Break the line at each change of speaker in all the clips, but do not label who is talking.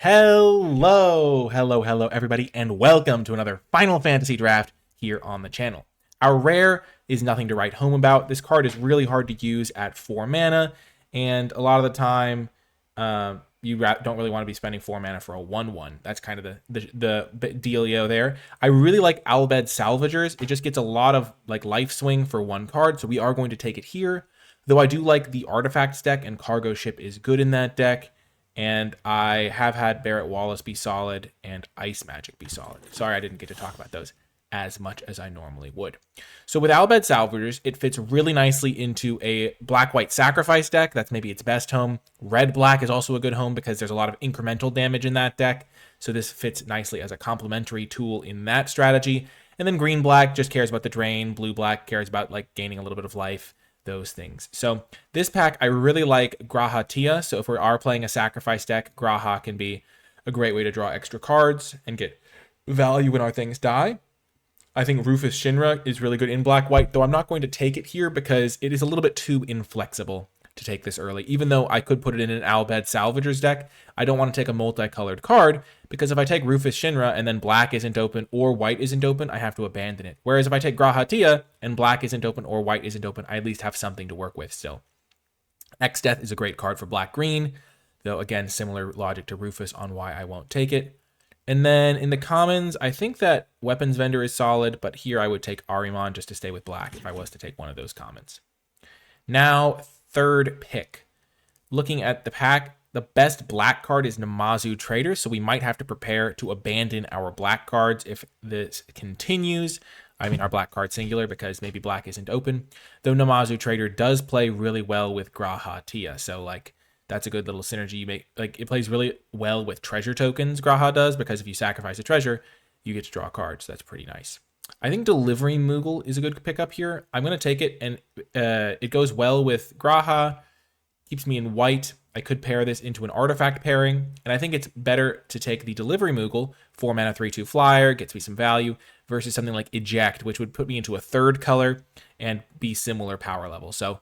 Hello, everybody, and welcome to another Final Fantasy draft here on the channel. Our rare is nothing to write home about. This card is really hard to use at 4 mana, and a lot of the time, you don't really want to be spending 4 mana for a 1/1. That's kind of the dealio there. I really like Albed Salvagers. It just gets a lot of like life swing for 1 card, so we are going to take it here. Though I do like the Artifacts deck, and Cargo Ship is good in that deck. And I have had Barrett Wallace be solid and Ice Magic be solid. Sorry I didn't get to talk about those as much as I normally would. So with Albed Salvagers, it fits really nicely into a black-white sacrifice deck. That's maybe its best home. Red-black is also a good home because there's a lot of incremental damage in that deck. So this fits nicely as a complementary tool in that strategy. And then green-black just cares about the drain. Blue-black cares about like gaining a little bit of life. Those things. So this pack, I really like Graha Tia. So if we are playing a sacrifice deck, Graha can be a great way to draw extra cards and get value when our things die. I think Rufus Shinra is really good in black-white, though I'm not going to take it here because it is a little bit too inflexible to take this early. Even though I could put it in an Albed Salvagers deck, I don't want to take a multicolored card because if I take Rufus Shinra and then black isn't open or white isn't open, I have to abandon it. Whereas if I take Graha Tia and black isn't open or white isn't open, I at least have something to work with still. X-Death is a great card for black-green, though again, similar logic to Rufus on why I won't take it. And then in the commons, I think that Weapons Vendor is solid, but here I would take Ahriman just to stay with black if I was to take one of those commons. Now, third pick. Looking at the pack, the best black card is Namazu Trader, so we might have to prepare to abandon our black cards if this continues. I mean, our black card singular because maybe black isn't open. Though Namazu Trader does play really well with Graha Tia, so like that's a good little synergy you make. Like it plays really well with treasure tokens, Graha does, because if you sacrifice a treasure, you get to draw cards. That's pretty nice. I think Delivery Moogle is a good pickup here. I'm going to take it, and it goes well with Graha. Keeps me in white. I could pair this into an artifact pairing, and I think it's better to take the Delivery Moogle, 4 mana 3/2 flyer, gets me some value, versus something like Eject, which would put me into a third color and be similar power level. So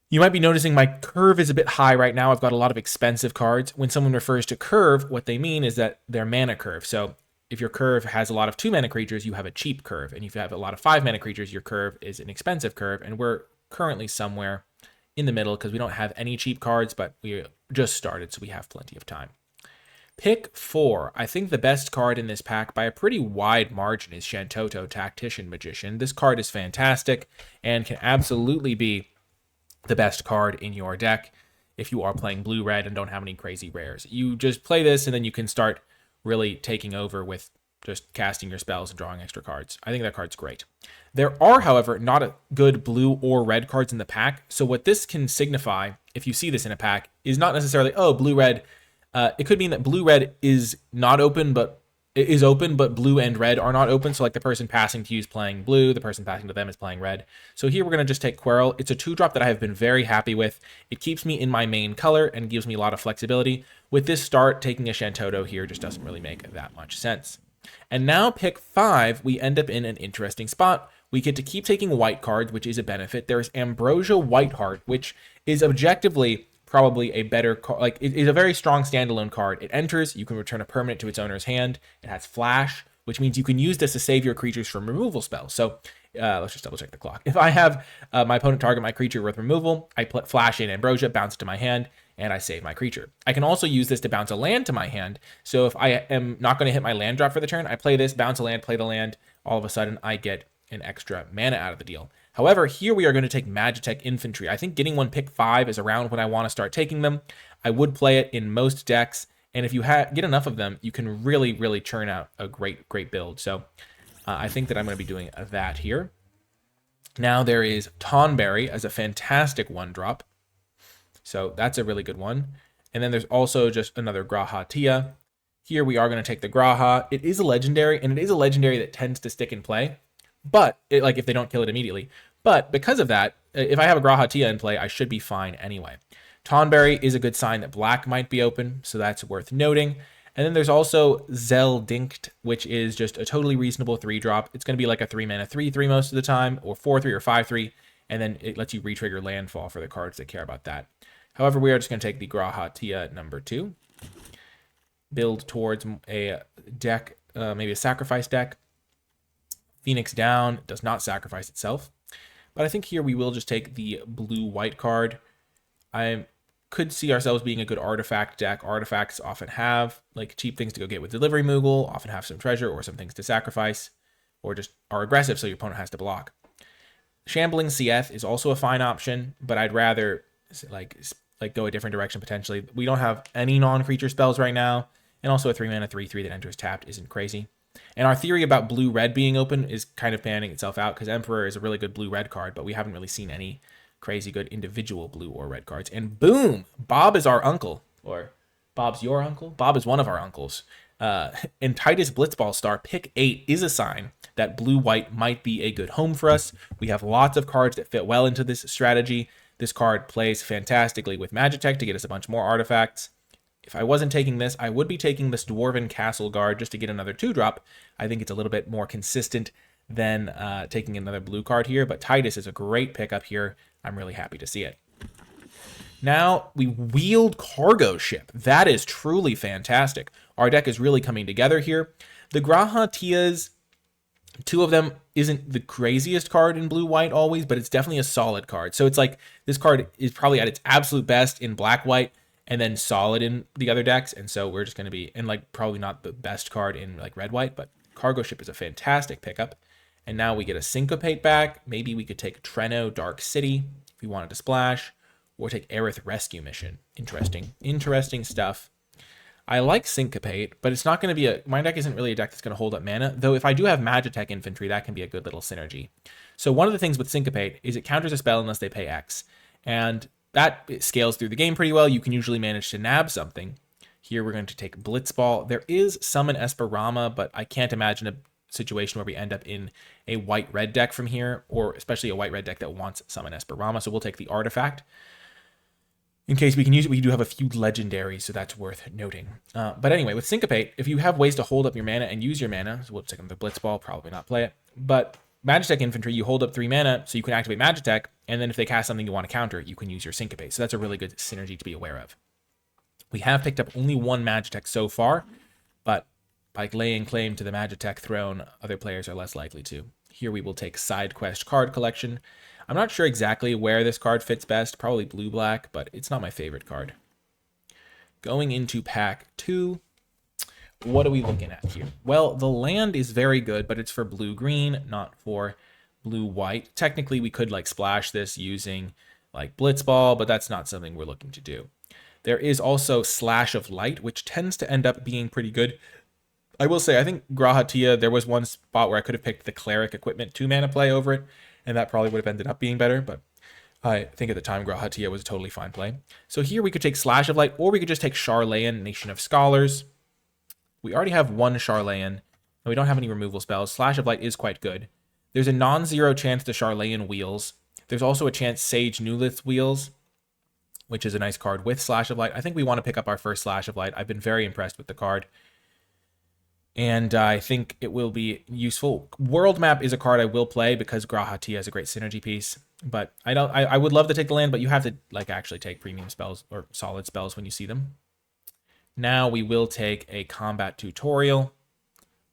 you might be noticing my curve is a bit high right now. I've got a lot of expensive cards. When someone refers to curve, what they mean is that their mana curve. So if your curve has a lot of 2 mana creatures, you have a cheap curve. And if you have a lot of 5 mana creatures, your curve is an expensive curve. And we're currently somewhere in the middle because we don't have any cheap cards, but we just started, so we have plenty of time. Pick 4. I think the best card in this pack by a pretty wide margin is Shantoto, Tactician Magician. This card is fantastic and can absolutely be the best card in your deck if you are playing blue-red and don't have any crazy rares. You just play this and then you can start really taking over with just casting your spells and drawing extra cards. I think that card's great. There are, however, not a good blue or red cards in the pack. So what this can signify, if you see this in a pack, is not necessarily, oh, blue-red. It could mean that blue-red is not open, but it is open, but blue and red are not open. So like the person passing to you is playing blue, the person passing to them is playing red. So here we're going to just take Querl. It's a 2-drop that I have been very happy with. It keeps me in my main color and gives me a lot of flexibility. With this start, taking a Shantoto here just doesn't really make that much sense. And now pick 5, we end up in an interesting spot. We get to keep taking white cards, which is a benefit. There's Ambrosia Whiteheart, which is objectively probably a better card. Like it is a very strong standalone card. It enters, you can return a permanent to its owner's hand. It has flash, which means you can use this to save your creatures from removal spells. So let's just double check the clock. If I have my opponent target my creature with removal, I flash in Ambrosia, bounce it to my hand, and I save my creature. I can also use this to bounce a land to my hand. So if I am not going to hit my land drop for the turn, I play this, bounce a land, play the land. All of a sudden, I get an extra mana out of the deal. However, here we are going to take Magitech Infantry. I think getting one pick 5 is around when I want to start taking them. I would play it in most decks, and if you get enough of them, you can really, really churn out a great build. So I think that I'm going to be doing that here. Now there is Tonberry as a fantastic 1-drop. So that's a really good one. And then there's also just another Graha Tia. Here we are going to take the Graha. It is a legendary, and it is a legendary that tends to stick in play. But, like if they don't kill it immediately. But because of that, if I have a Graha Tia in play, I should be fine anyway. Tonberry is a good sign that black might be open, so that's worth noting. And then there's also Zeldinkt, which is just a totally reasonable 3-drop. It's going to be like a 3 mana 3/3 most of the time, or 4/3 or 5/3, and then it lets you retrigger landfall for the cards that care about that. However, we are just going to take the Graha Tia number 2. build towards a deck, maybe a sacrifice deck. Phoenix down does not sacrifice itself. But I think here we will just take the blue-white card. I could see ourselves being a good artifact deck. Artifacts often have like cheap things to go get with Delivery Moogle, often have some treasure or some things to sacrifice, or just are aggressive so your opponent has to block. Shambling CF is also a fine option, but I'd rather like go a different direction potentially. We don't have any non-creature spells right now, and also a 3-mana 3/3 that enters tapped isn't crazy. And our theory about blue-red being open is kind of panning itself out because Emperor is a really good blue-red card, but we haven't really seen any crazy good individual blue or red cards. And boom, Bob is our uncle. Or Bob's your uncle? Bob is one of our uncles. And Titus Blitzball Star, pick 8 is a sign that blue-white might be a good home for us. We have lots of cards that fit well into this strategy. This card plays fantastically with Magitech to get us a bunch more artifacts. If I wasn't taking this, I would be taking this Dwarven Castle Guard just to get another 2-drop. I think it's a little bit more consistent than taking another blue card here, but Titus is a great pickup here. I'm really happy to see it. Now we wield Cargo Ship. That is truly fantastic. Our deck is really coming together here. The Grahatias, 2 of them isn't the craziest card in blue-white always, but it's definitely a solid card. So it's like this card is probably at its absolute best in black-white and then solid in the other decks. And so we're just going to be, and like probably not the best card in like red-white, but Cargo Ship is a fantastic pickup. And now we get a Syncopate back. Maybe we could take Treno Dark City if we wanted to splash, or take Aerith Rescue Mission. Interesting stuff. I like Syncopate, but it's not going to be my deck isn't really a deck that's going to hold up mana, though if I do have Magitech Infantry, that can be a good little synergy. So one of the things with Syncopate is it counters a spell unless they pay X, and that scales through the game pretty well. You can usually manage to nab something. Here we're going to take Blitzball. There is Summon Esperama, but I can't imagine a situation where we end up in a white-red deck from here, or especially a white-red deck that wants Summon Esperama, so we'll take the Artifact. In case we can use it, we do have a few legendaries, so that's worth noting. But anyway, with Syncopate, if you have ways to hold up your mana and use your mana, so we'll take the Blitzball, probably not play it, but Magitech Infantry, you hold up 3 mana, so you can activate Magitech, and then if they cast something you want to counter, you can use your Syncopate. So that's a really good synergy to be aware of. We have picked up only 1 Magitech so far, but by laying claim to the Magitech throne, other players are less likely to. Here we will take Side Quest Card Collection. I'm not sure exactly where this card fits best, probably blue-black, but it's not my favorite card. Going into pack 2, what are we looking at here? Well, the land is very good, but it's for blue-green, not for blue-white. Technically, we could like splash this using like Blitzball, but that's not something we're looking to do. There is also Slash of Light, which tends to end up being pretty good. I will say, I think Grahatia, there was one spot where I could have picked the Cleric Equipment 2-mana play over it, and that probably would have ended up being better, but I think at the time Grahatia was a totally fine play. So here we could take Slash of Light, or we could just take Charlayan, Nation of Scholars. We already have 1 Charlayan, and we don't have any removal spells. Slash of Light is quite good. There's a non-zero chance the Charlayan wheels. There's also a chance Sage Newlith wheels, which is a nice card with Slash of Light. I think we want to pick up our first Slash of Light. I've been very impressed with the card, and I think it will be useful. World Map is a card I will play because Grahatia is a great synergy piece, but I would love to take the land, but you have to like actually take premium spells or solid spells when you see them. Now we will take a Combat Tutorial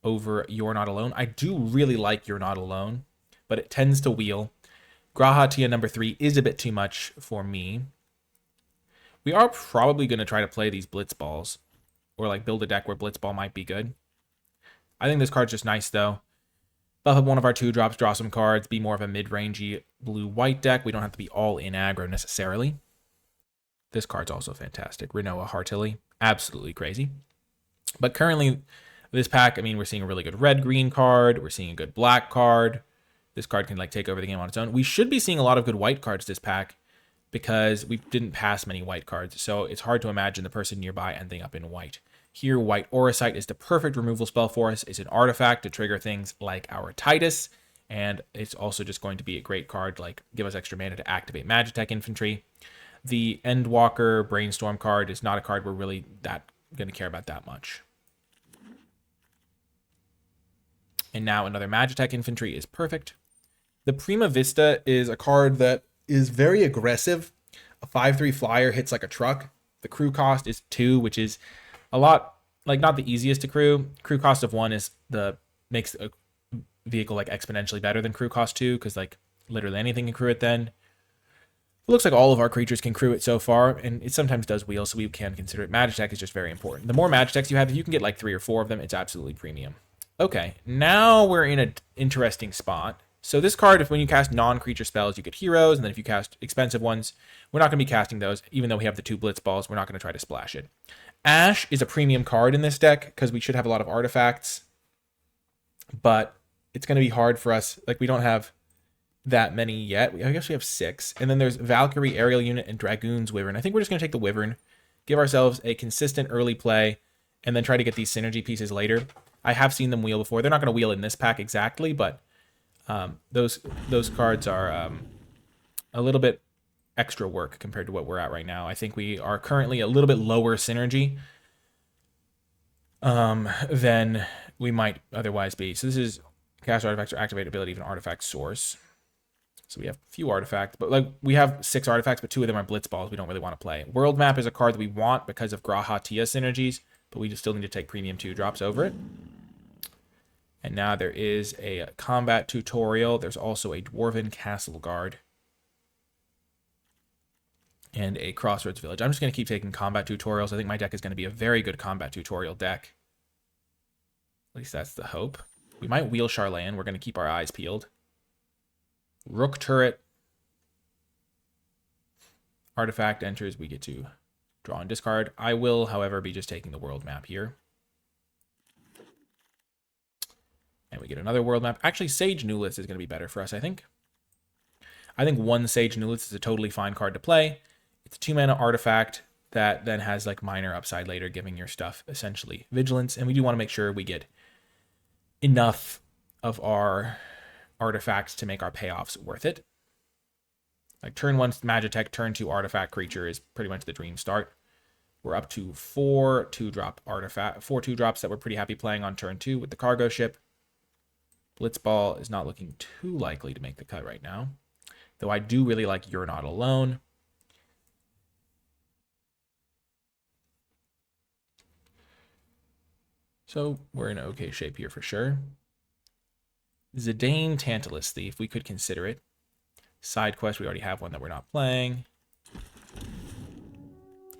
over You're Not Alone. I do really like You're Not Alone, but it tends to wheel. Grahatia number 3 is a bit too much for me. We are probably going to try to play these Blitzballs, or like build a deck where Blitzball might be good. I think this card's just nice, though. Buff up one of our 2-drops, draw some cards, be more of a mid-rangey blue-white deck. We don't have to be all in aggro necessarily. This card's also fantastic. Renoa Heartilly, absolutely crazy. But currently, this pack, I mean, we're seeing a really good red-green card. We're seeing a good black card. This card can like take over the game on its own. We should be seeing a lot of good white cards this pack because we didn't pass many white cards. So it's hard to imagine the person nearby ending up in white. Here, White Auracite is the perfect removal spell for us. It's an artifact to trigger things like our Titus, and it's also just going to be a great card, like give us extra mana to activate Magitech Infantry. The Endwalker Brainstorm card is not a card we're really going to care about that much. And now another Magitech Infantry is perfect. The Prima Vista is a card that is very aggressive. A 5/3 flyer hits like a truck. The crew cost is 2, which is a lot like not the easiest to crew. Crew cost of 1 is makes a vehicle like exponentially better than crew cost 2, because like literally anything can crew it then. It looks like all of our creatures can crew it so far, and it sometimes does wheel, so we can consider it. Magitech is just very important. The more Magitechs you have, if you can get like 3 or 4 of them, it's absolutely premium. Okay, now we're in an interesting spot. So this card, if when you cast non-creature spells, you get heroes, and then if you cast expensive ones, we're not going to be casting those. Even though we have the 2 blitz balls, we're not going to try to splash it. Ash is a premium card in this deck because we should have a lot of artifacts, but it's going to be hard for us. Like, we don't have that many yet. I guess we have 6. And then there's Valkyrie, Aerial Unit, and Dragoon's Wyvern. I think we're just going to take the Wyvern, give ourselves a consistent early play, and then try to get these synergy pieces later. I have seen them wheel before. They're not going to wheel in this pack exactly, but those cards are a little bit extra work compared to what we're at right now. I think we are currently a little bit lower synergy than we might otherwise be. So this is cast artifacts or activate ability of an artifact source. So we have a few artifacts, but like we have 6 artifacts, but 2 of them are blitz balls we don't really want to play. World Map is a card that we want because of Graha Tia synergies, but we still need to take premium 2 drops over it. And now there is a combat tutorial. There's also a Dwarven Castle Guard and a Crossroads Village. I'm just going to keep taking combat tutorials. I think my deck is going to be a very good combat tutorial deck. At least that's the hope. We might wheel Charlene. We're going to keep our eyes peeled. Rook turret. Artifact enters. We get to draw and discard. I will, however, be just taking the world map here. And we get another world map. Actually, Sage Newlist is going to be better for us, I think. I think 1 Sage Newlist is a totally fine card to play. It's a 2-mana artifact that then has like minor upside later, giving your stuff essentially vigilance. And we do want to make sure we get enough of our artifacts to make our payoffs worth it. Like turn 1 Magitech, turn 2 artifact creature is pretty much the dream start. We're up to 4 2-drop artifact, 4 2-drops that we're pretty happy playing on turn 2 with the cargo ship. Blitzball is not looking too likely to make the cut right now, though I do really like You're Not Alone. So we're in okay shape here for sure. Zidane Tantalus Thief, we could consider it. Side quest, we already have one that we're not playing.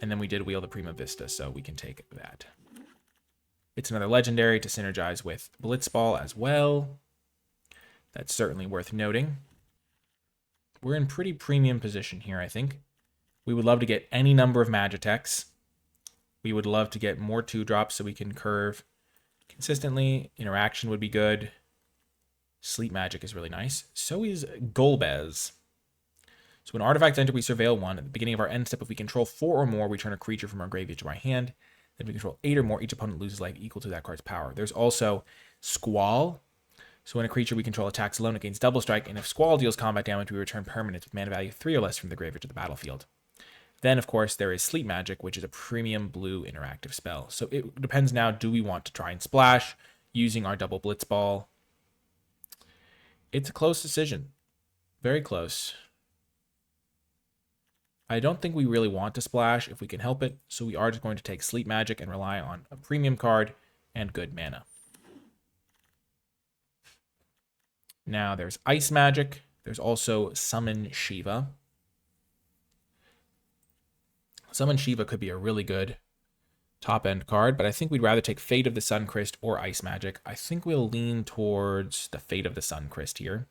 And then we did wheel the Prima Vista, so we can take that. It's another legendary to synergize with Blitzball as well. That's certainly worth noting. We're in pretty premium position here, I think. We would love to get any number of Magitechs. We would love to get more 2-drops so we can curve consistently. Interaction would be good. Sleep Magic is really nice. So is Golbez. So when artifacts enter, we surveil 1. At the beginning of our end step, if we control 4 or more, we turn a creature from our graveyard to our hand. Then if we control 8 or more, each opponent loses life equal to that card's power. There's also Squall. So when a creature we control attacks alone, it gains double strike, and if Squall deals combat damage, we return permanents with mana value 3 or less from the graveyard to the battlefield. Then, of course, there is Sleep Magic, which is a premium blue interactive spell. So it depends now, do we want to try and splash using our double Blitzball? It's a close decision. Very close. I don't think we really want to splash if we can help it, so we are just going to take Sleep Magic and rely on a premium card and good mana. Now there's Ice Magic. There's also Summon Shiva. Summon Shiva could be a really good top-end card, but I think we'd rather take Fate of the Suncryst or Ice Magic. I think we'll lean towards the Fate of the Suncryst here.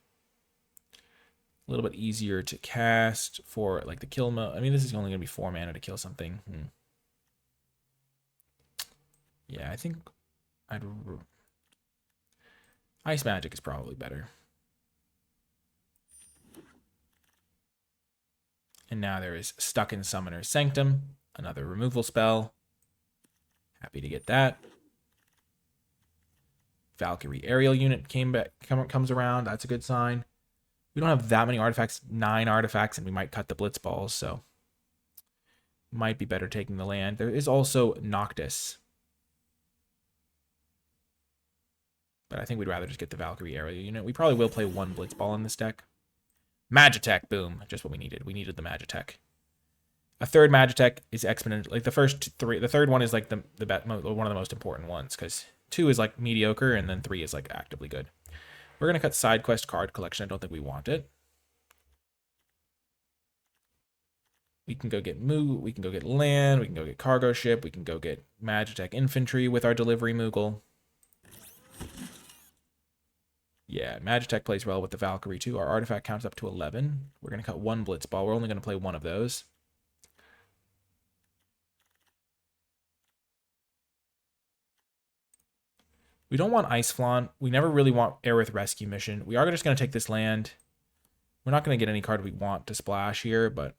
A little bit easier to cast for like the kill mode. I mean, this is only going to be 4 mana to kill something. Yeah, I think Ice Magic is probably better. And now there is Stuck in Summoner's Sanctum, another removal spell. Happy to get that. Valkyrie Aerial Unit comes around. That's a good sign. We don't have that many artifacts, 9 artifacts, and we might cut the blitz balls, so might be better taking the land. There is also Noctis. But I think we'd rather just get the Valkyrie Aerial Unit. We probably will play 1 blitz ball in this deck. Magitech, boom. Just what we needed. We needed the Magitech. A third Magitech is exponential. Like the first three, the third one is like one of the most important ones because 2 is like mediocre and then 3 is like actively good. We're gonna cut side quest card collection. I don't think we want it. We can go get we can go get land, we can go get cargo ship, we can go get Magitech infantry with our delivery Moogle. Yeah, Magitech plays well with the Valkyrie too. Our artifact counts up to 11. We're gonna cut 1 Blitzball. We're only gonna play 1 of those. We don't want Ice Flaunt. We never really want Aerith Rescue Mission. We are just going to take this land. We're not going to get any card we want to splash here, but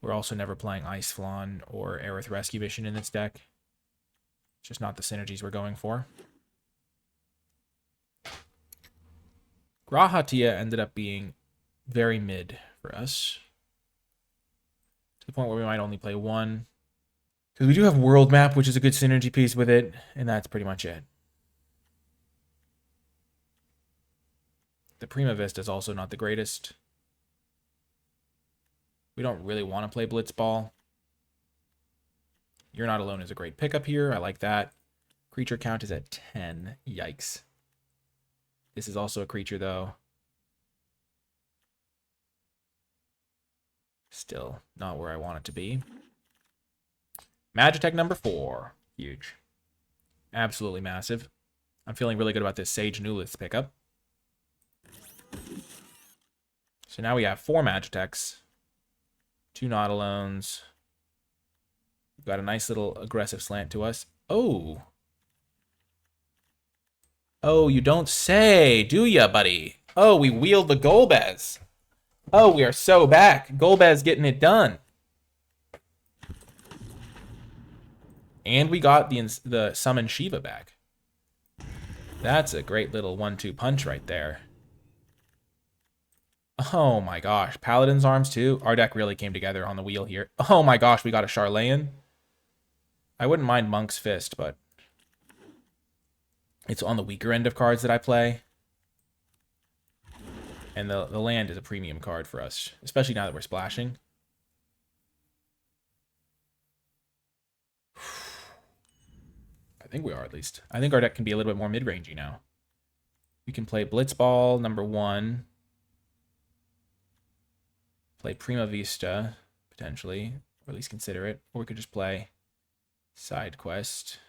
we're also never playing Ice Flaunt or Aerith Rescue Mission in this deck. It's just not the synergies we're going for. Grahatia ended up being very mid for us, to the point where we might only play 1. Because we do have World Map, which is a good synergy piece with it, and that's pretty much it. The Prima Vista is also not the greatest. We don't really want to play Blitzball. You're Not Alone is a great pickup here. I like that. Creature count is at 10. Yikes. This is also a creature, though. Still not where I want it to be. Magitech number 4. Huge. Absolutely massive. I'm feeling really good about this Sage Nulith pickup. So now we have 4 Magitechs. 2 Nautilones. We've got a nice little aggressive slant to us. Oh. Oh, you don't say, do ya, buddy? Oh, we wield the Golbez. Oh, we are so back. Golbez getting it done. And we got the Summon Shiva back. That's a great little 1-2 punch right there. Oh my gosh. Paladin's Arms too. Our deck really came together on the wheel here. Oh my gosh, we got a Charlayan. I wouldn't mind Monk's Fist, but it's on the weaker end of cards that I play. And the land is a premium card for us, especially now that we're splashing. I think we are, at least. I think our deck can be a little bit more mid-rangey now. We can play Blitzball, number 1. Play Prima Vista, potentially. Or at least consider it. Or we could just play Side Quest.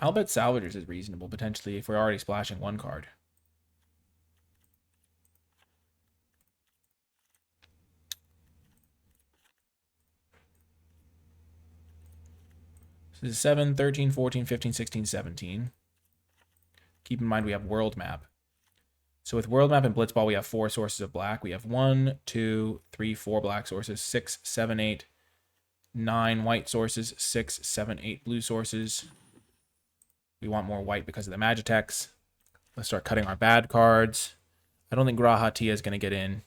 I'll bet Salvagers is reasonable, potentially, if we're already splashing 1 card. This is 7, 13, 14, 15, 16, 17. Keep in mind we have World Map. So with World Map and Blitzball, we have 4 sources of black. We have 1, 2, 3, 4 black sources, 6, 7, 8, 9 white sources, 6, 7, 8 blue sources. We want more white because of the Magitechs. Let's start cutting our bad cards. I don't think Grahatia is going to get in.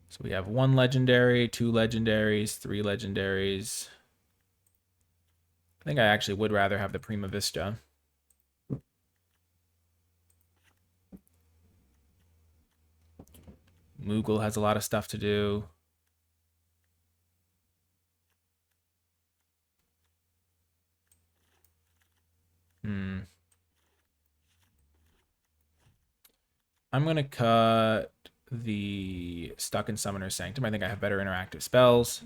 So we have 1 legendary, 2 legendaries, 3 legendaries. I think I actually would rather have the Prima Vista. Moogle has a lot of stuff to do. I'm going to cut the Stuck in Summoner's Sanctum. I think I have better interactive spells.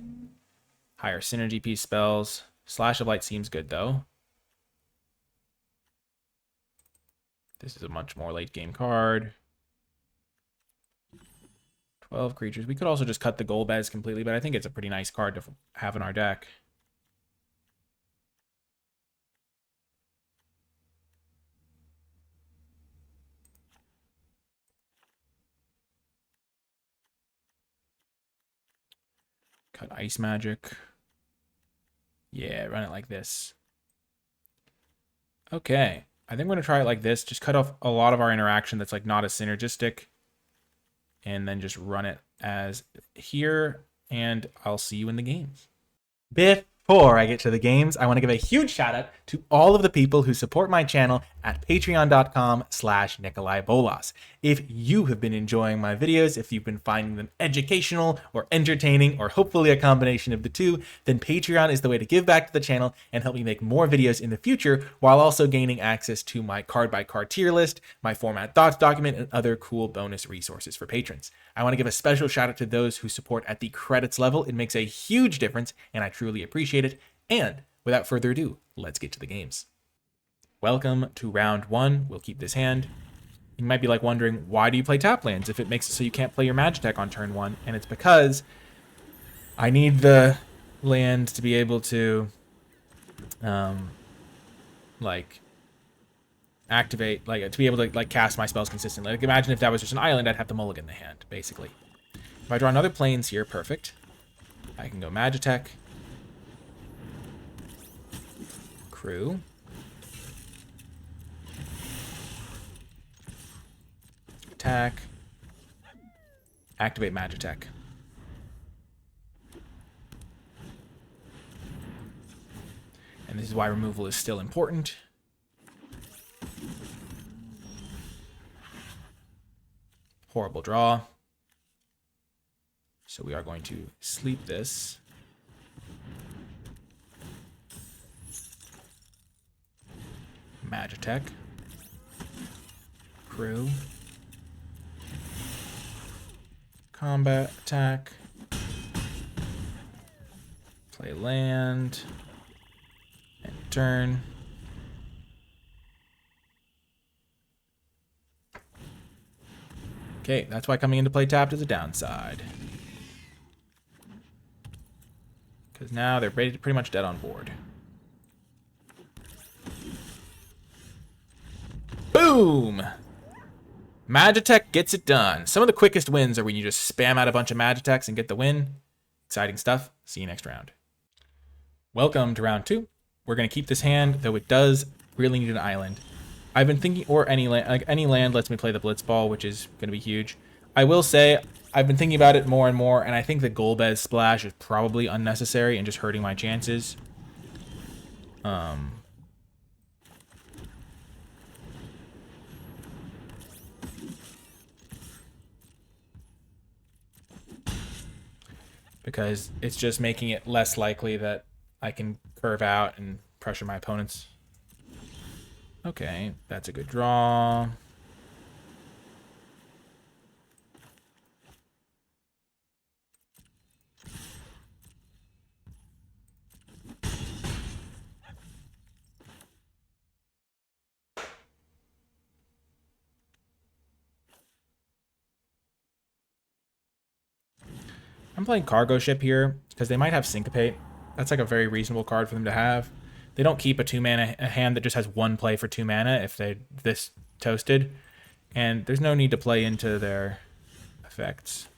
Higher synergy piece spells. Slash of Light seems good, though. This is a much more late game card. 12 creatures. We could also just cut the Golbez completely, but I think it's a pretty nice card to have in our deck. Cut Ice Magic. Yeah, run it like this. Okay. I think we're going to try it like this. Just cut off a lot of our interaction that's like not as synergistic. And then just run it as here. And I'll see you in the games. Before I get to the games, I want to give a huge shout out to all of the people who support my channel at patreon.com/NicolaiBolas. If you have been enjoying my videos, if you've been finding them educational or entertaining, or hopefully a combination of the two, then Patreon is the way to give back to the channel and help me make more videos in the future, while also gaining access to my card-by-card tier list, my format thoughts document, and other cool bonus resources for patrons. I want to give a special shout out to those who support at the credits level. It makes a huge difference, and I truly appreciate it. And without further ado, let's get to the games. Welcome to round one. We'll keep this hand. You might be like wondering, why do you play tap lands if it makes it so you can't play your Magitech on turn one? And it's because I need the land to be able to activate, to be able to cast my spells consistently. Like, imagine if that was just an island, I'd have to mulligan the hand, basically. If I draw another planes here, perfect. I can go Magitech, Crew, attack, activate Magitech. And this is why removal is still important. Horrible draw. So we are going to sleep this. Magitech. Crew. Combat attack. Play land. And turn. Okay, that's why coming into play tapped is a downside. Because now they're pretty much dead on board. Boom! Magitech gets it done. Some of the quickest wins are when you just spam out a bunch of Magitechs and get the win. Exciting stuff. See you next round. Welcome to round two. We're going to keep this hand, though it does really need an island. I've been thinking, or any land lets me play the Blitzball, which is going to be huge. I will say, I've been thinking about it more and more, and I think the Golbez Splash is probably unnecessary and just hurting my chances. Because it's just making it less likely that I can curve out and pressure my opponents. Okay, that's a good draw. I'm playing Cargo Ship here because they might have Syncopate. That's like a very reasonable card for them to have. They don't keep a 2-mana a hand that just has one play for 2 mana if they this toasted. And there's no need to play into their effects.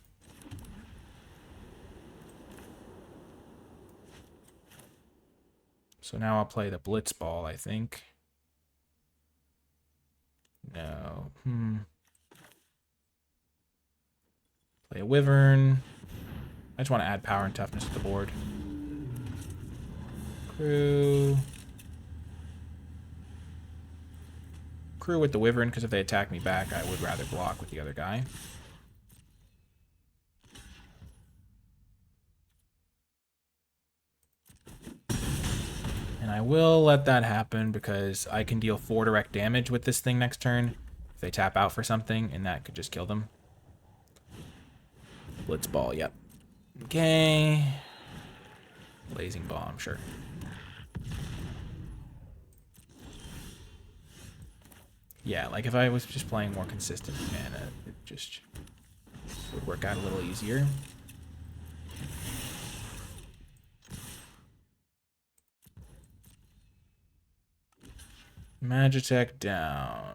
So now I'll play the Blitzball, I think. No. Play a Wyvern. I just want to add power and toughness to the board. Crew. Crew with the Wyvern, because if they attack me back, I would rather block with the other guy. And I will let that happen because I can deal 4 direct damage with this thing next turn. If they tap out for something, and that could just kill them. Blitzball, yep. Okay. Blazing Bomb, sure. Yeah, like if I was just playing more consistent mana, it just would work out a little easier. Magitech down.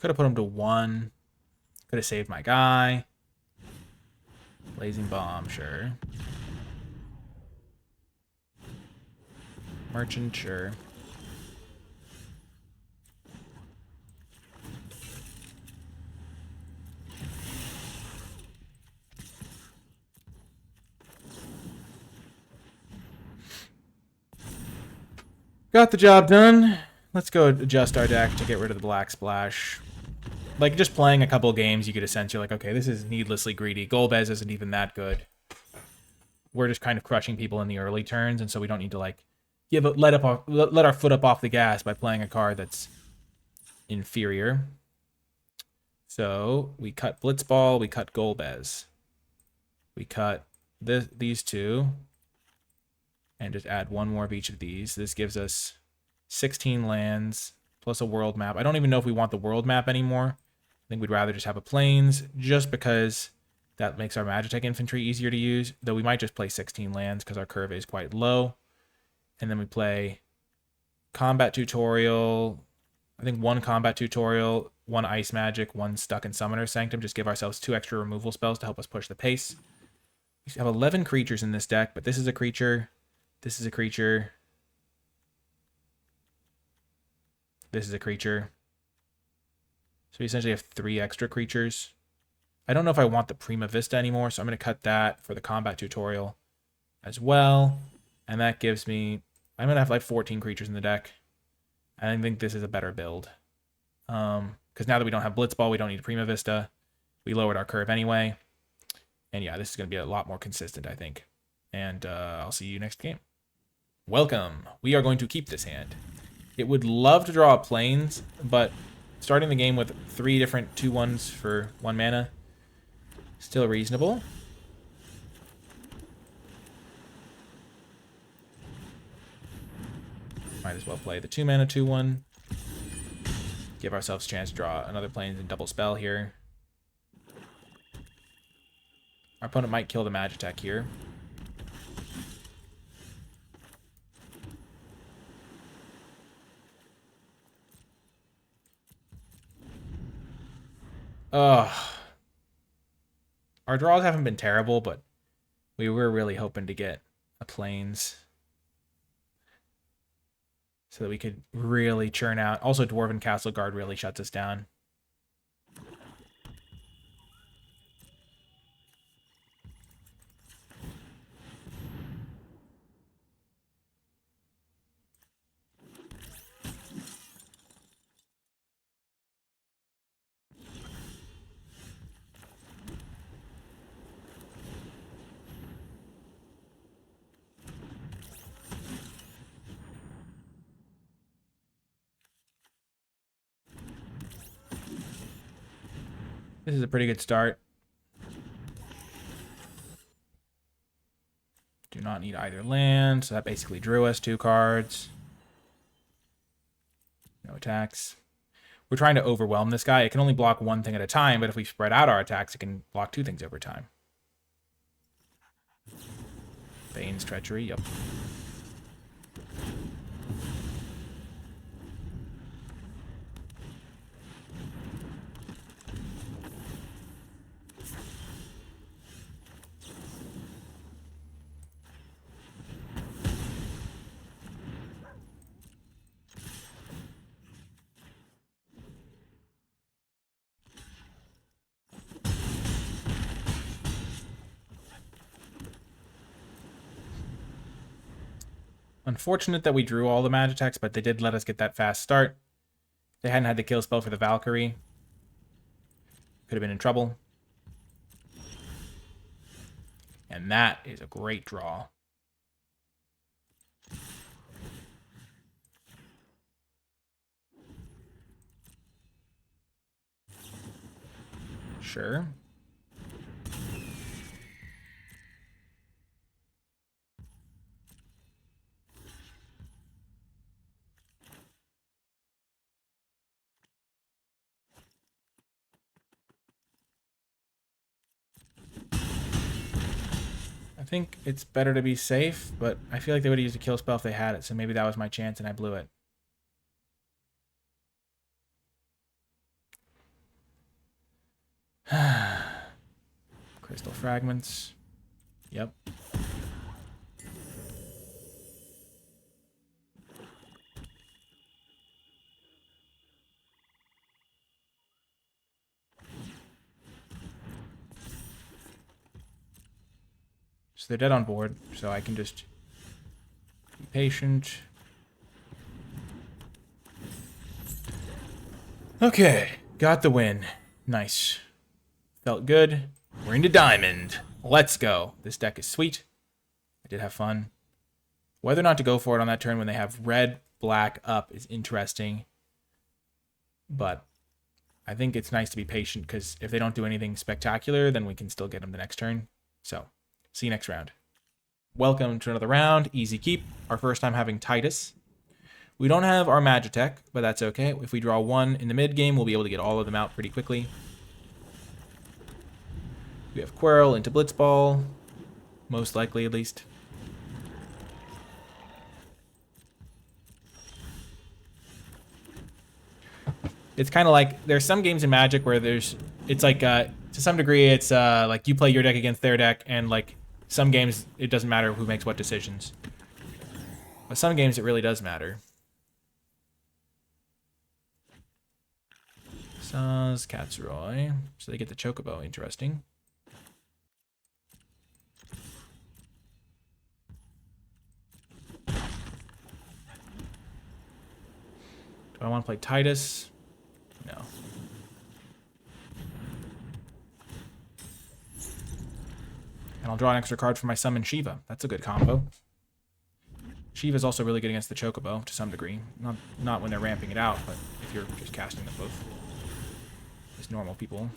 Could have put him to 1. Could have saved my guy. Blazing Bomb, sure. Merchant, sure. Got the job done. Let's go adjust our deck to get rid of the black splash. Like, just playing a couple games, you get a sense you're like, okay, this is needlessly greedy. Golbez isn't even that good. We're just kind of crushing people in the early turns, and so we don't need to, like, let our foot up off the gas by playing a card that's inferior. So we cut Blitzball, we cut Golbez. We cut these two. And just add 1 more of each of these. This gives us 16 lands plus a world map. I don't even know if we want the world map anymore. I think we'd rather just have a plains, just because that makes our Magitech infantry easier to use. Though we might just play 16 lands because our curve is quite low. And then we play combat tutorial. I think 1 combat tutorial, 1 ice magic, 1 stuck in Summoner Sanctum. Just give ourselves 2 extra removal spells to help us push the pace. We have 11 creatures in this deck, but this is a creature. This is a creature. This is a creature. So we essentially have 3 extra creatures. I don't know if I want the Prima Vista anymore, so I'm going to cut that for the combat tutorial as well. And that gives me... I'm going to have like 14 creatures in the deck. And I think this is a better build. Because now that we don't have Blitzball, we don't need Prima Vista. We lowered our curve anyway. And yeah, this is going to be a lot more consistent, I think. And I'll see you next game. Welcome. We are going to keep this hand. It would love to draw a plains, but starting the game with 3 different 2/1s for 1 mana, still reasonable. Might as well play the 2 mana 2/1. Give ourselves a chance to draw another plains and double spell here. Our opponent might kill the Magitech here. Ugh. Our draws haven't been terrible, but we were really hoping to get a plains so that we could really churn out. Also, Dwarven Castle Guard really shuts us down. This is a pretty good start. Do not need either land, so that basically drew us 2 cards. No attacks. We're trying to overwhelm this guy. It can only block 1 thing at a time, but if we spread out our attacks, it can block 2 things over time. Bane's Treachery, yep. Unfortunate that we drew all the Magitechs, but they did let us get that fast start. If they hadn't had the kill spell for the Valkyrie, could have been in trouble. And that is a great draw. Sure. I think it's better to be safe, but I feel like they would have used a kill spell if they had it, so maybe that was my chance and I blew it. Crystal fragments. Yep. So they're dead on board, so I can just be patient. Okay, got the win. Nice. Felt good. We're into Diamond. Let's go. This deck is sweet. I did have fun. Whether or not to go for it on that turn when they have red, black up is interesting. But I think it's nice to be patient because if they don't do anything spectacular, then we can still get them the next turn. So, see you next round. Welcome to another round. Easy keep. Our first time having Titus. We don't have our Magitech, but that's okay. If we draw one in the mid game, we'll be able to get all of them out pretty quickly. We have Quirrell into Blitzball. Most likely, at least. It's kind of like, there's some games in Magic where it's like, to some degree, it's like you play your deck against their deck, and like some games, it doesn't matter who makes what decisions. But some games, it really does matter. Saz, Katsuroi. So they get the Chocobo, interesting. Do I want to play Titus? No. And I'll draw an extra card for my Summon Shiva. That's a good combo. Shiva's also really good against the Chocobo to some degree. Not when they're ramping it out, but if you're just casting them both as normal people.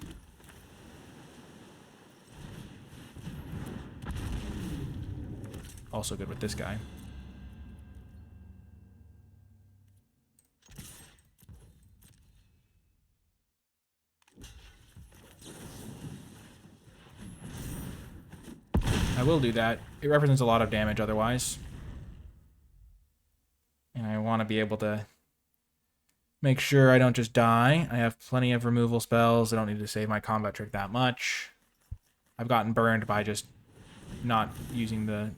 Also good with this guy. I will do that. It represents a lot of damage otherwise. And I want to be able to make sure I don't just die. I have plenty of removal spells. I don't need to save my combat trick that much. I've gotten burned by just not using the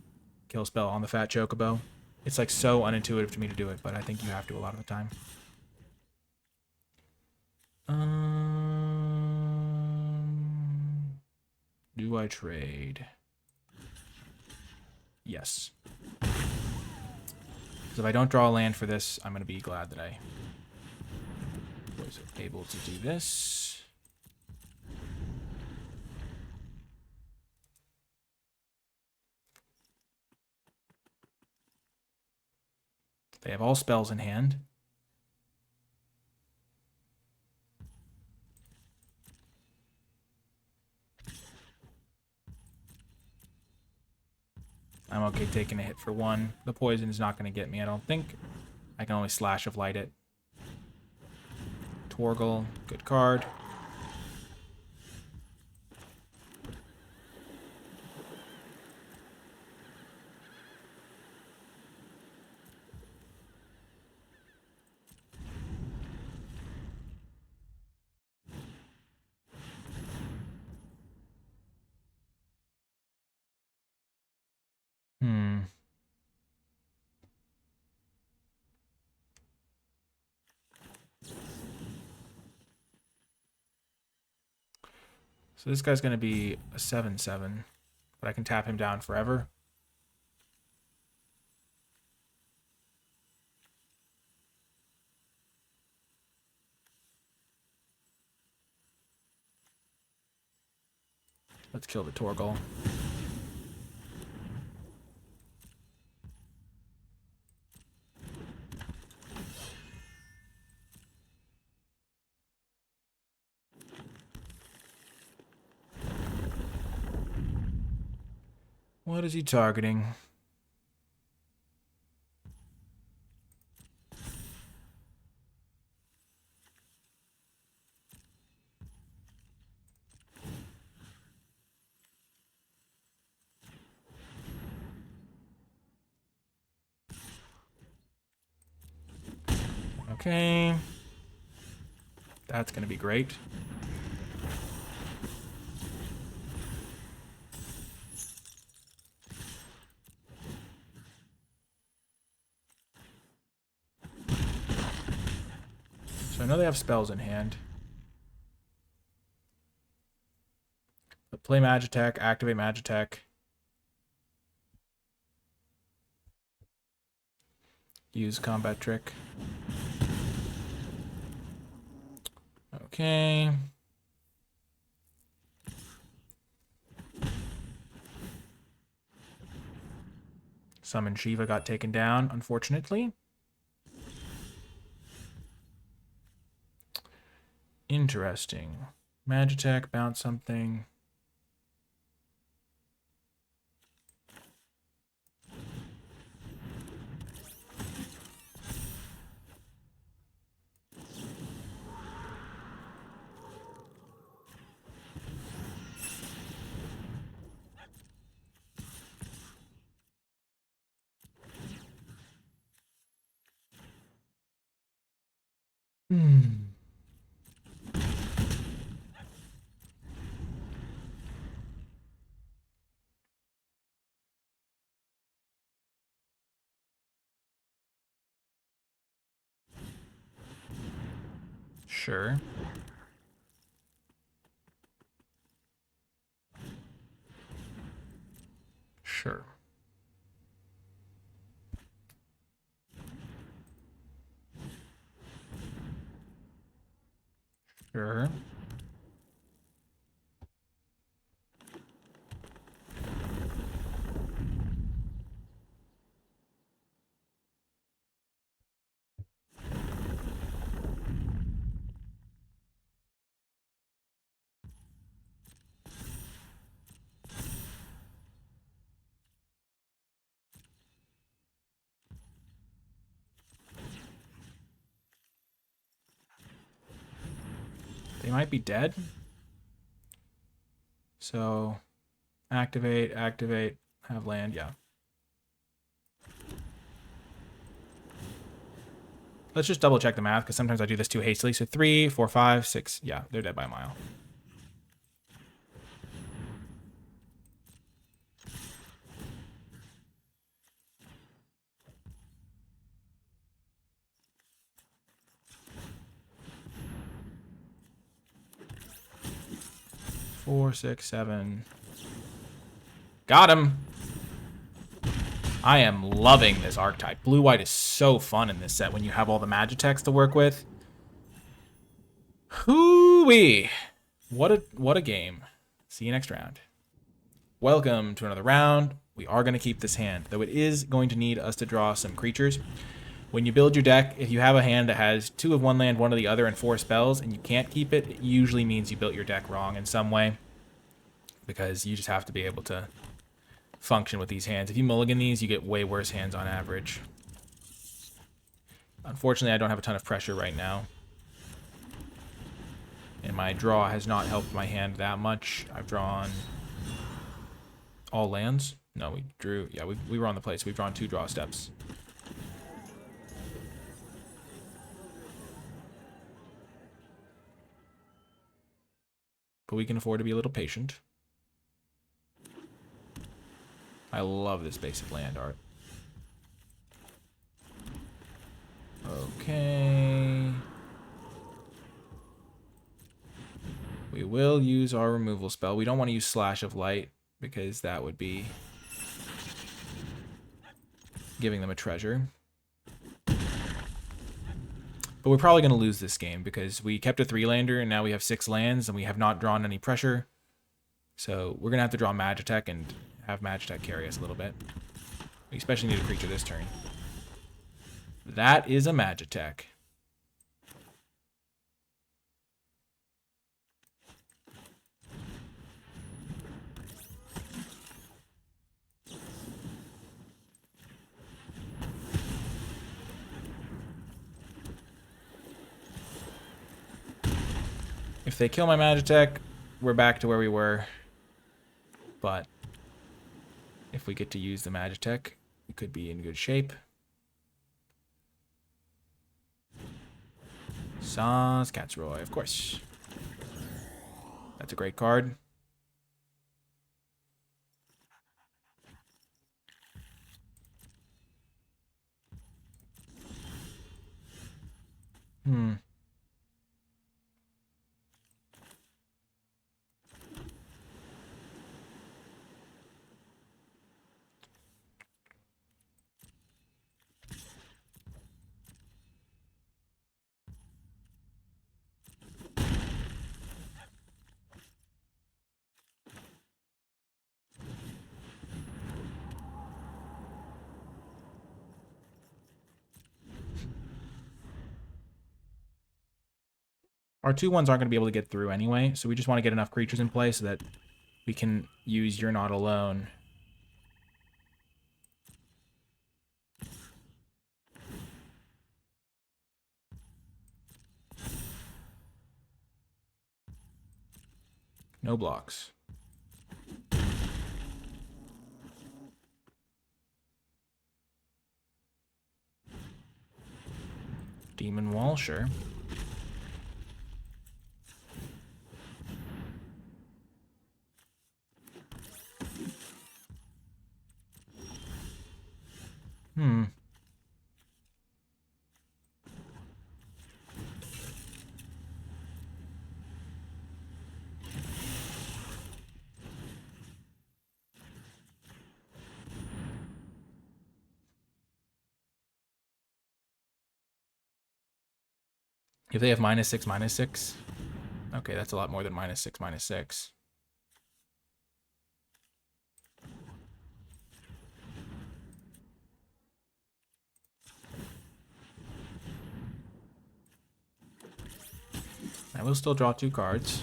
kill spell on the fat Chocobo. It's like so unintuitive to me to do it, but I think you have to a lot of the time. Do I trade? Yes. So if I don't draw a land for this, I'm going to be glad that I was able to do this. They have all spells in hand. I'm okay taking a hit for one. The poison is not going to get me, I don't think. I can only Slash of Light it. Torgal, good card. So this guy's going to be a 7/7, but I can tap him down forever. Let's kill the Torgal. What is he targeting? Okay. That's going to be great. So I know they have spells in hand. But play Magitech, activate Magitech. Use combat trick. Okay. Summon Shiva got taken down, unfortunately. Interesting. Magitech, bounce something. Sure. Sure. Sure. They might be dead. So activate, have land, yeah. Let's just double check the math because sometimes I do this too hastily. So 3, 4, 5, 6. Yeah, they're dead by a mile. Four, 6, 7. Got him. I am loving this archetype. Blue-white is so fun in this set when you have all the Magitechs to work with. Hoo-wee. What a game. See you next round. Welcome to another round. We are going to keep this hand, though it is going to need us to draw some creatures. When you build your deck, if you have a hand that has 2 of one land, 1 of the other, and 4 spells, and you can't keep it, it usually means you built your deck wrong in some way. Because you just have to be able to function with these hands. If you mulligan these, you get way worse hands on average. Unfortunately, I don't have a ton of pressure right now. And my draw has not helped my hand that much. I've drawn all lands. No, we drew... Yeah, we were on the play, so we've drawn 2 draw steps. But we can afford to be a little patient. I love this basic land art. Okay. We will use our removal spell. We don't want to use Slash of Light because that would be giving them a treasure. But we're probably going to lose this game because we kept a 3-lander and now we have 6 lands and we have not drawn any pressure. So we're going to have to draw Magitech and have Magitech carry us a little bit. We especially need a creature this turn. That is a Magitech. If they kill my Magitech, we're back to where we were. But if we get to use the Magitech, we could be in good shape. Saskatchewan, of course. That's a great card. Our 2/1s aren't going to be able to get through anyway, so we just want to get enough creatures in play so that we can use You're Not Alone. No blocks. Demon Wall, sure. If they have -6/-6, okay, that's a lot more than -6/-6. I will still draw 2 cards.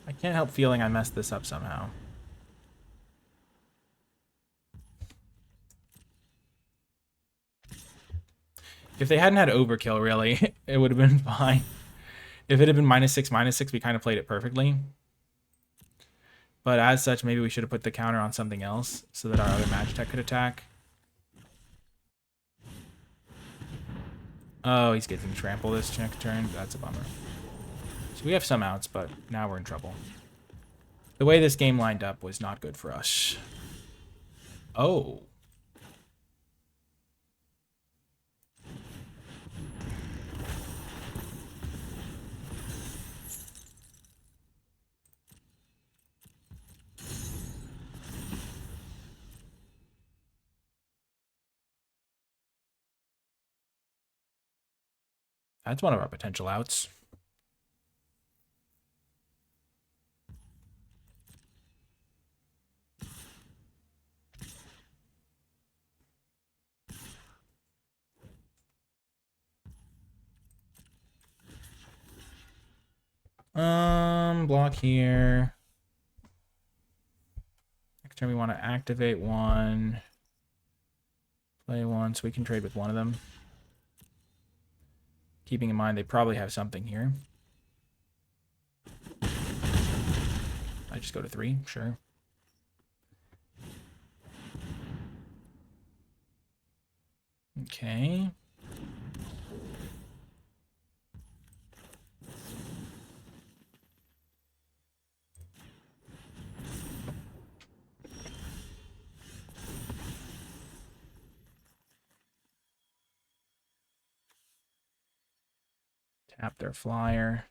I can't help feeling I messed this up somehow. If they hadn't had overkill, really, it would have been fine. If it had been -6/-6, we kind of played it perfectly. But as such, maybe we should have put the counter on something else so that our other Magitech could attack. Oh, he's getting trample this next turn. That's a bummer. So we have some outs, but now we're in trouble. The way this game lined up was not good for us. Oh. That's one of our potential outs. Block here. Next turn we want to activate 1. Play 1 so we can trade with one of them. Keeping in mind they probably have something here. I just go to 3, sure. Okay. Tap their flyer.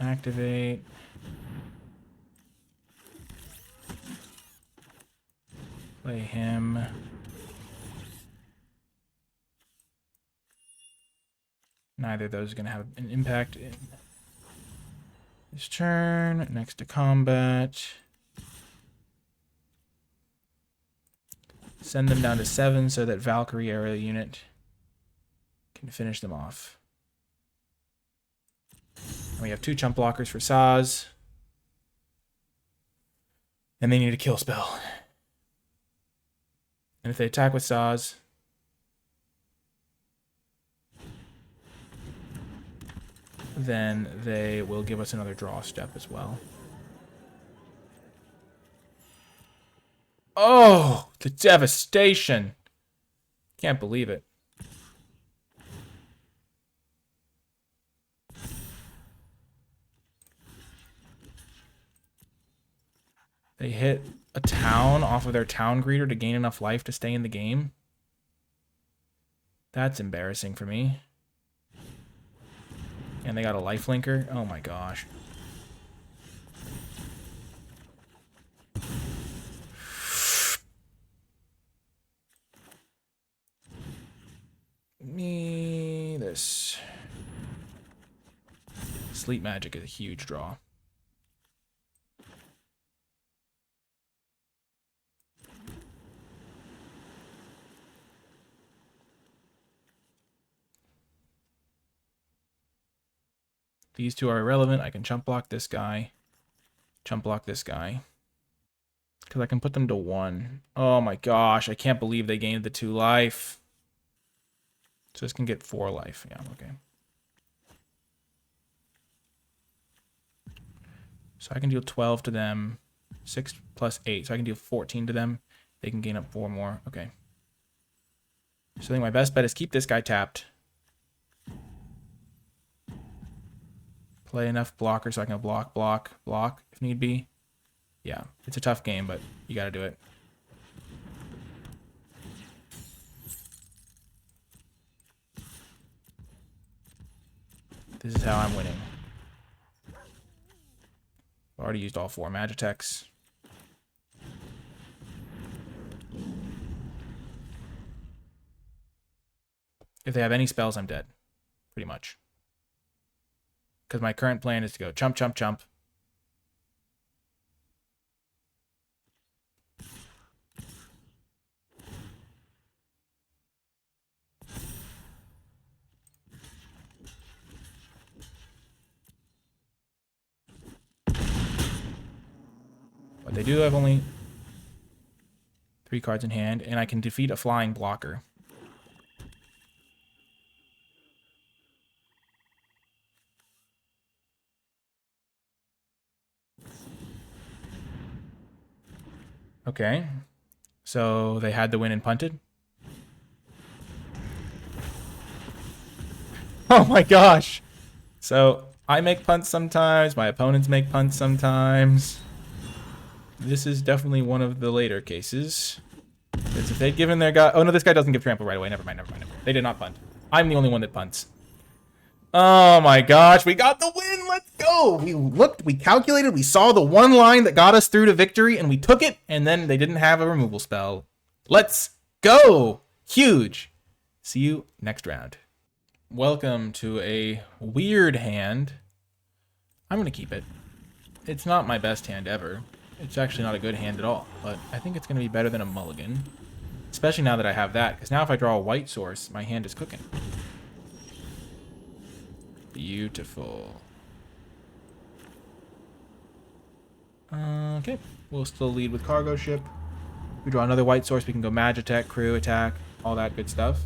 Activate. Play him. Neither of those are going to have an impact in this turn. Next to combat. Send them down to 7 so that Valkyrie aerial unit can finish them off. And we have 2 chump blockers for Saz. And they need a kill spell. And if they attack with Saz, then they will give us another draw step as well. Oh, the devastation. Can't believe it. They hit a town off of their town greeter to gain enough life to stay in the game. That's embarrassing for me. And they got a lifelinker. Oh my gosh. Me this. Sleep Magic is a huge draw. These two are irrelevant. I can chump block this guy. Chump block this guy. Because I can put them to 1. Oh my gosh, I can't believe they gained the 2 life. So this can get 4 life. Yeah, okay. So I can deal 12 to them. 6 plus 8. So I can deal 14 to them. They can gain up 4 more. Okay. So I think my best bet is keep this guy tapped. Play enough blockers so I can block if need be. Yeah, it's a tough game, but you got to do it. This is how I'm winning. I've already used all 4 Magitechs. If they have any spells, I'm dead. Pretty much. Because my current plan is to go chump, chump, chump. But they do have only 3 cards in hand, and I can defeat a flying blocker. Okay, so they had the win and punted. Oh my gosh! So I make punts sometimes, my opponents make punts sometimes. This is definitely one of the later cases. Because if they'd given their guy... Oh no, this guy doesn't give trample right away. Never mind. They did not punt. I'm the only one that punts. Oh my gosh, we got the win! Let's go! We looked, we calculated, we saw the one line that got us through to victory, and we took it, and then they didn't have a removal spell. Let's go! Huge! See you next round. Welcome to a weird hand. I'm gonna keep it. It's not my best hand ever. It's actually not a good hand at all, but I think it's gonna be better than a mulligan. Especially now that I have that, because now if I draw a white source, my hand is cooking. Beautiful. Okay, we'll still lead with cargo ship. We draw another white source, we can go Magitech, crew attack, all that good stuff.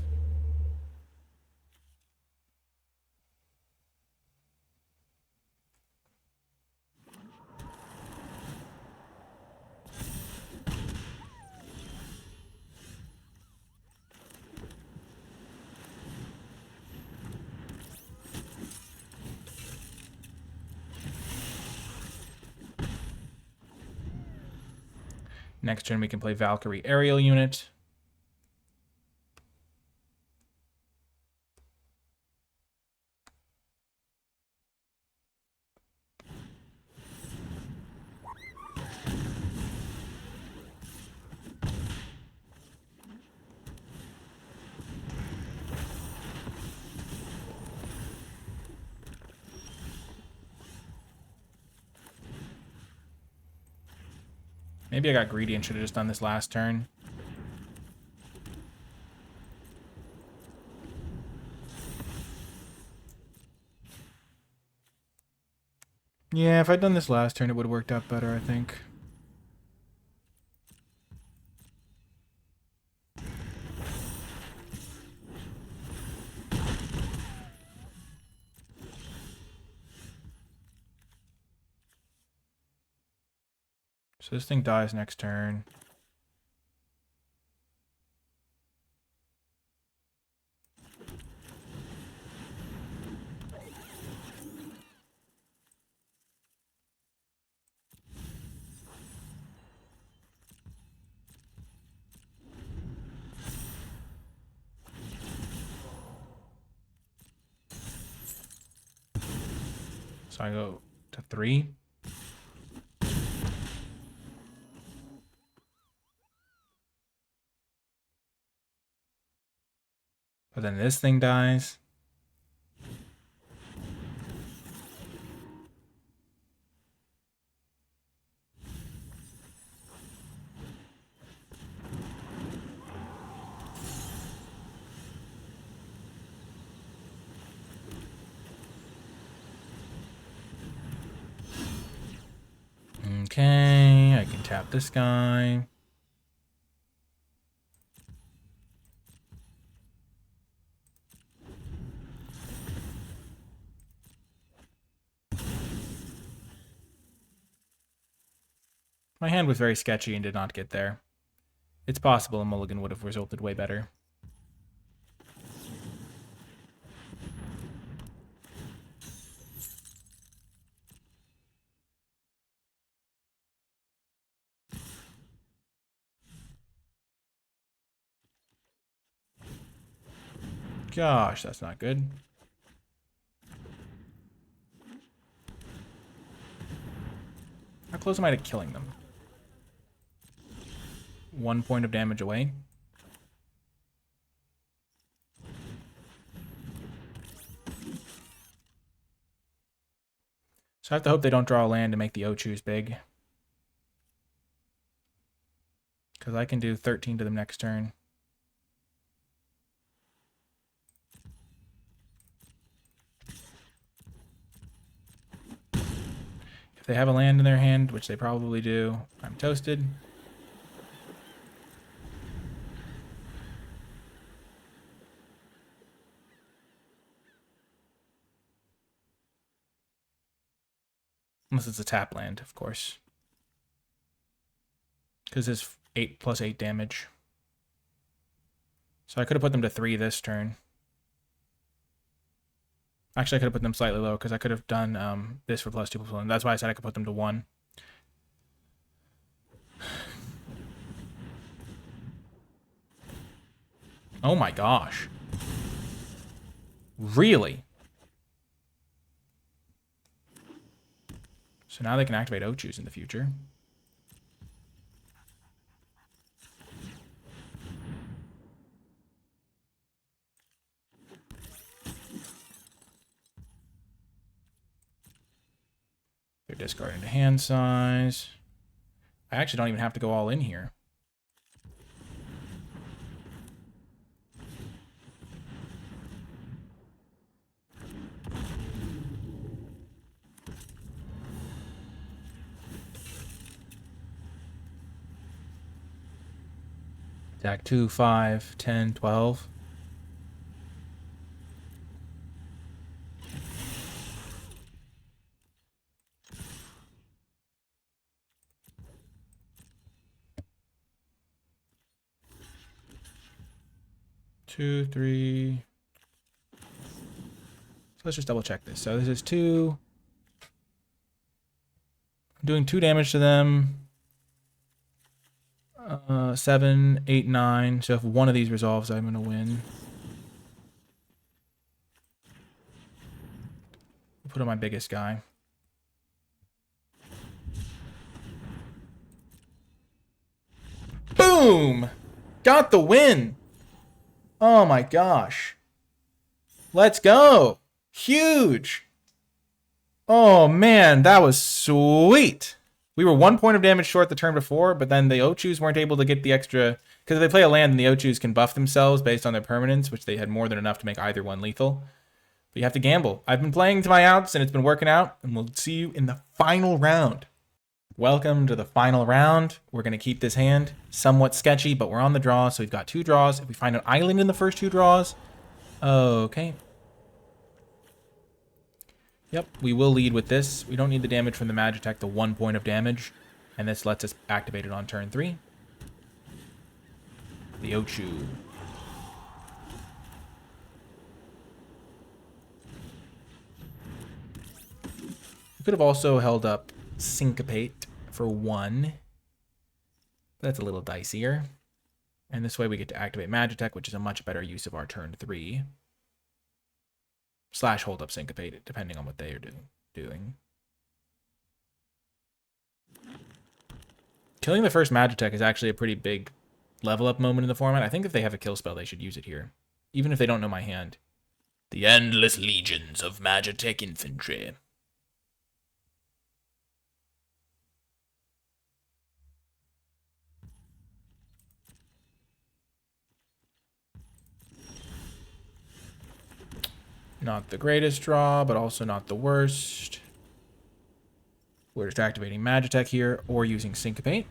Next turn, we can play Valkyrie Aerial Unit. Maybe I got greedy and should have just done this last turn. Yeah, if I'd done this last turn, it would have worked out better, I think. So this thing dies next turn. So I go to 3. But then this thing dies. Okay, I can tap this guy. My hand was very sketchy and did not get there. It's possible a mulligan would have resulted way better. Gosh, that's not good. How close am I to killing them? 1 point of damage away. So I have to hope they don't draw a land to make the Ochus big. Because I can do 13 to them next turn. If they have a land in their hand, which they probably do, I'm toasted. Unless it's a tap land, of course. Because it's 8 plus 8 damage. So I could have put them to 3 this turn. Actually, I could have put them slightly lower because I could have done this for plus 2 plus 1. That's why I said I could put them to 1. Oh my gosh. Really? So now they can activate Ochus in the future. They're discarding to hand size. I actually don't even have to go all in here. Attack 2, 5, 10, 12. Two, 3. So let's just double check this. So this is 2. I'm doing 2 damage to them. 7, 8, 9. So if one of these resolves, I'm gonna win. I'll put on my biggest guy. Boom! Got the win! Oh my gosh. Let's go! Huge! Oh man, that was sweet! We were 1 point of damage short the turn before, but then the Ochus weren't able to get the extra... Because if they play a land, then the Ochus can buff themselves based on their permanence, which they had more than enough to make either one lethal. But you have to gamble. I've been playing to my outs, and it's been working out, and we'll see you in the final round. Welcome to the final round. We're going to keep this hand somewhat sketchy, but we're on the draw, so we've got 2 draws. If we find an island in the first 2 draws... Okay. Yep, we will lead with this. We don't need the damage from the Magitech, the 1 point of damage. And this lets us activate it on turn 3. The Ochu. We could have also held up Syncopate for 1. That's a little dicier. And this way we get to activate Magitech, which is a much better use of our turn 3. / hold up Syncopate, depending on what they are doing? Killing the first Magitech is actually a pretty big level up moment in the format. I think if they have a kill spell, they should use it here. Even if they don't know my hand. The endless legions of Magitech infantry. Not the greatest draw, but also not the worst. We're just activating Magitech here or using Syncopate.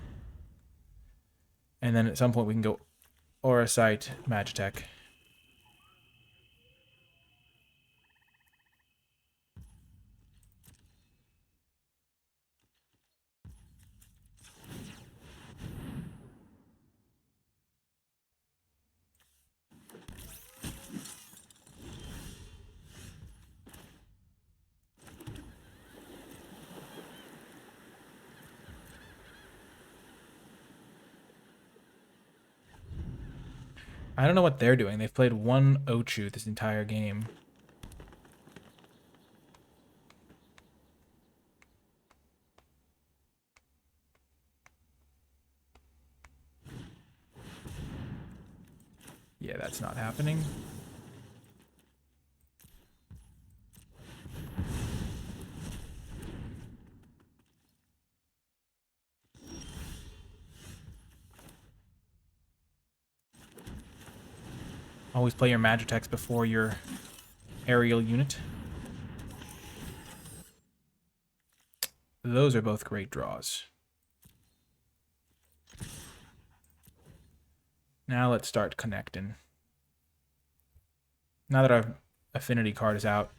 And then at some point we can go Auracite, Magitech. I don't know what they're doing. They've played one Ochu this entire game. Yeah, that's not happening. Always play your Magitex before your aerial unit. Those are both great draws. Now let's start connecting. Now that our affinity card is out,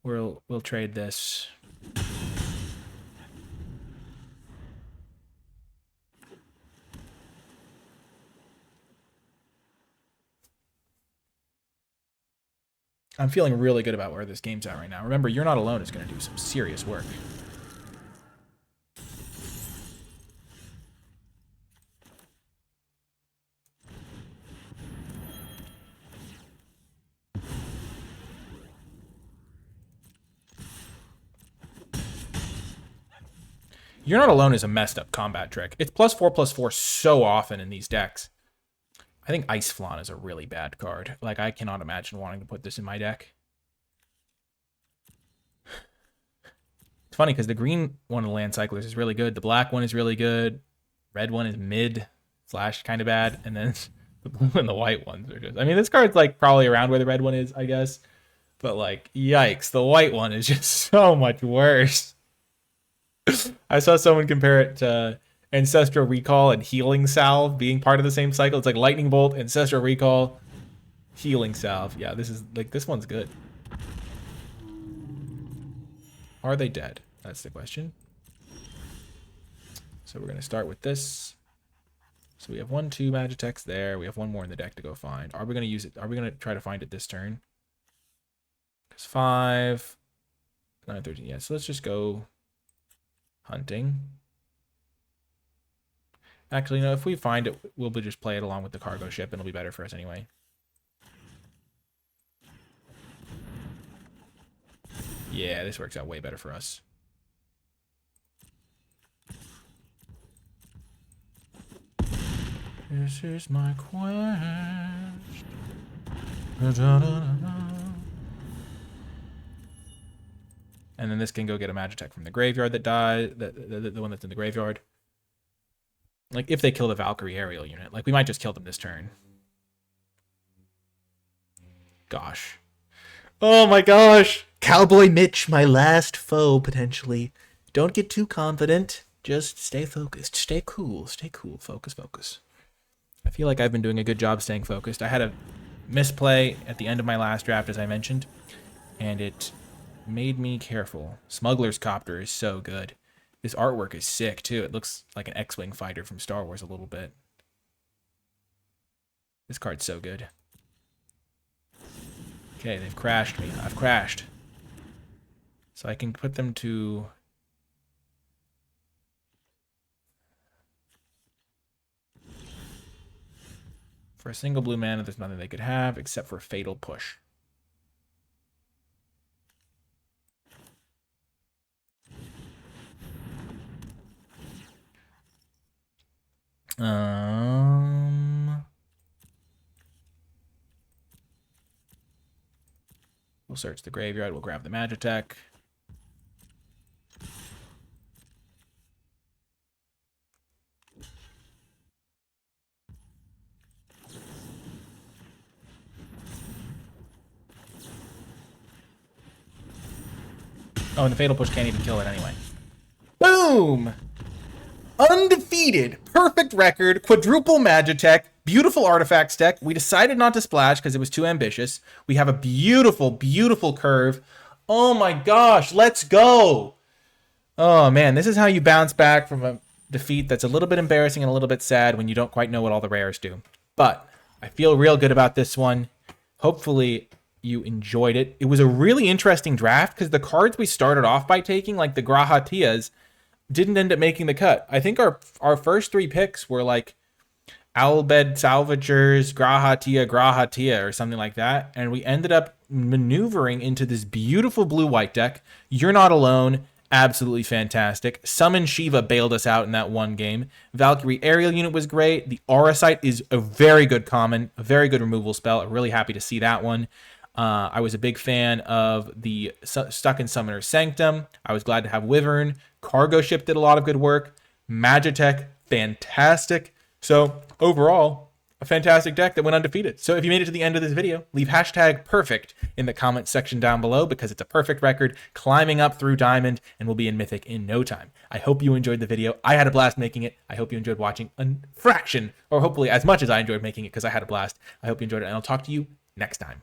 we'll trade this. I'm feeling really good about where this game's at right now. Remember, You're Not Alone is going to do some serious work. You're Not Alone is a messed up combat trick. It's +4/+4 so often in these decks. I think Ice Flan is a really bad card. Like, I cannot imagine wanting to put this in my deck. It's funny because the green one of the Land Cyclers is really good. The black one is really good. Red one is mid / kind of bad. And then the blue and the white ones are just... I mean, this card's like probably around where the red one is, I guess. But like, yikes. The white one is just so much worse. I saw someone compare it to Ancestral Recall and Healing Salve being part of the same cycle. It's like Lightning Bolt, Ancestral Recall, Healing Salve. Yeah, this is like, this one's good. Are they dead? That's the question. So we're going to start with this. So we have 1, 2 Magitex there. We have one more in the deck to go find. Are we going to use it? Are we going to try to find it this turn? Because 5, 9, 13. Yeah, so let's just go hunting. Actually, no, if we find it, we'll just play it along with the cargo ship and it'll be better for us anyway. Yeah, this works out way better for us. This is my quest. And then this can go get a Magitech from the graveyard that died, the one that's in the graveyard. Like, if they kill the Valkyrie aerial unit. Like, we might just kill them this turn. Gosh. Oh my gosh! Cowboy Mitch, my last foe, potentially. Don't get too confident. Just stay focused. Stay cool. Stay cool. Focus, focus. I feel like I've been doing a good job staying focused. I had a misplay at the end of my last draft, as I mentioned, and it made me careful. Smuggler's Copter is so good. This artwork is sick, too. It looks like an X-Wing fighter from Star Wars a little bit. This card's so good. Okay, they've crashed me. I've crashed. So I can put them to... For a single blue mana, there's nothing they could have except for Fatal Push. We'll search the graveyard. We'll grab the Magitech. Oh, and the Fatal Push can't even kill it anyway. Boom! Undefeated. Perfect record. Quadruple Magitech. Beautiful artifacts deck. We decided not to splash because it was too ambitious. We have a beautiful, beautiful curve. Oh my gosh, let's go. Oh man, this is how you bounce back from a defeat that's a little bit embarrassing and a little bit sad when you don't quite know what all the rares do. But I feel real good about this one. Hopefully you enjoyed it. It was a really interesting draft because the cards we started off by taking, like the Grahatias, didn't end up making the cut. I think our first 3 picks were like Owlbed Salvagers, Grahatia, or something like that. And we ended up maneuvering into this beautiful blue-white deck. You're Not Alone. Absolutely fantastic. Summon Shiva bailed us out in that one game. Valkyrie Aerial Unit was great. The Aura Sight is a very good common, a very good removal spell. I'm really happy to see that one. I was a big fan of the Stuck in Summoner's Sanctum. I was glad to have Wyvern. Cargo Ship did a lot of good work. Magitech, fantastic. So overall, a fantastic deck that went undefeated. So if you made it to the end of this video, leave hashtag perfect in the comment section down below because it's a perfect record climbing up through Diamond and we'll be in Mythic in no time. I hope you enjoyed the video. I had a blast making it. I hope you enjoyed watching a fraction, or hopefully as much as I enjoyed making it because I had a blast. I hope you enjoyed it and I'll talk to you next time.